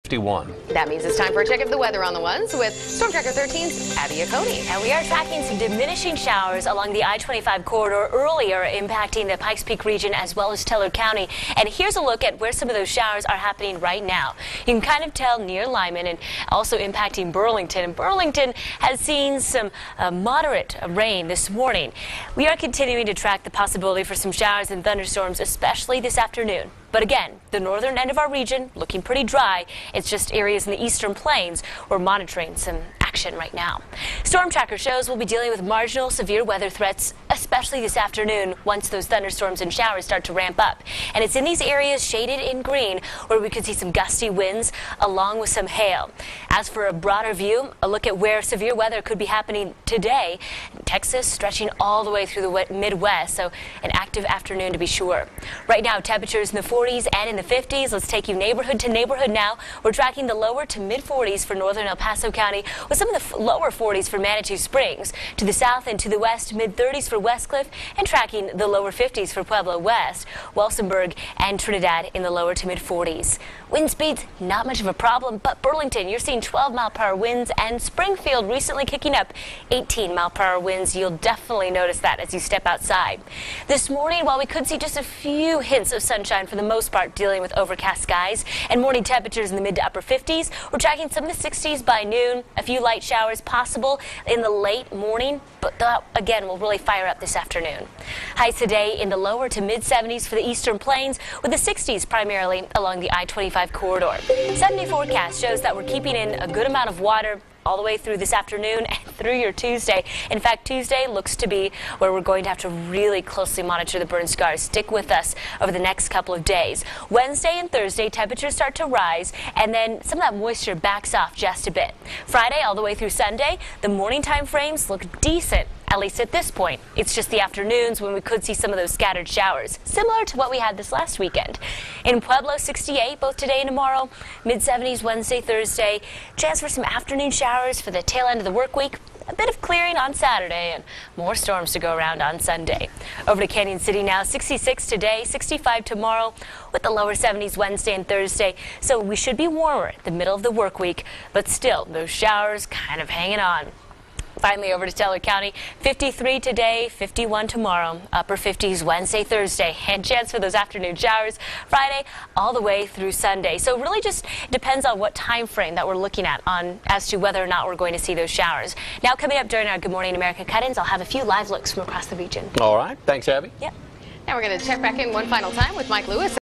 51. That means it's time for a check of the weather on the ones with Storm Tracker 13's Abby Oconee. And we are tracking some diminishing showers along the I-25 corridor earlier, impacting the Pikes Peak region as well as Teller County. And here's a look at where some of those showers are happening right now. You can kind of tell near Lyman and also impacting Burlington. And Burlington has seen some moderate rain this morning. We are continuing to track the possibility for some showers and thunderstorms, especially this afternoon. But again, the northern end of our region looking pretty dry. It's just areas in the eastern plains we're monitoring some action right now. Storm Tracker shows we'll be dealing with marginal severe weather threats, especially this afternoon once those thunderstorms and showers start to ramp up. And it's in these areas shaded in green where we could see some gusty winds along with some hail. As for a broader view, a look at where severe weather could be happening today. Texas stretching all the way through the Midwest, so an active afternoon to be sure. Right now, temperatures in the 40s and in the 50s. Let's take you neighborhood to neighborhood now. We're tracking the lower to mid 40s for northern El Paso County, with some of the lower 40s for Manitou Springs. To the south and to the west, mid 30s for Westcliff, and tracking the lower 50s for Pueblo West, Walsenburg and Trinidad in the lower to mid 40s. Wind speeds, not much of a problem, but Burlington, you're seeing 12-mile-per-hour winds, and Springfield recently kicking up 18-mile-per-hour winds. You'll definitely notice that as you step outside. This morning, while we could see just a few hints of sunshine for the most part, dealing with overcast skies and morning temperatures in the mid to upper 50s, we're tracking some of the 60s by noon. A few light showers possible in the late morning, but that again will really fire up this afternoon. Highs today in the lower to mid 70s for the eastern plains, with the 60s primarily along the I-25 corridor. 70 forecast shows that we're keeping in a good amount of water all the way through this afternoon and through your Tuesday. In fact, Tuesday looks to be where we're going to have to really closely monitor the burn scars. Stick with us over the next couple of days. Wednesday and Thursday, temperatures start to rise, and then some of that moisture backs off just a bit. Friday all the way through Sunday, the morning time frames look decent. At least at this point. It's just the afternoons when we could see some of those scattered showers, similar to what we had this last weekend. In Pueblo, 68 both today and tomorrow, mid-70s Wednesday, Thursday. Chance for some afternoon showers for the tail end of the work week. A bit of clearing on Saturday and more storms to go around on Sunday. Over to Canyon City now, 66 today, 65 tomorrow, with the lower 70s Wednesday and Thursday. So we should be warmer at the middle of the work week, but still those showers kind of hanging on. Finally, over to Teller County, 53 today, 51 tomorrow, upper 50s Wednesday, Thursday, and chance for those afternoon showers Friday all the way through Sunday. So it really just depends on what time frame that we're looking at as to whether or not we're going to see those showers. Now, coming up during our Good Morning America cut-ins, I'll have a few live looks from across the region. All right. Thanks, Abby. Yep. Now we're going to check back in one final time with Mike Lewis.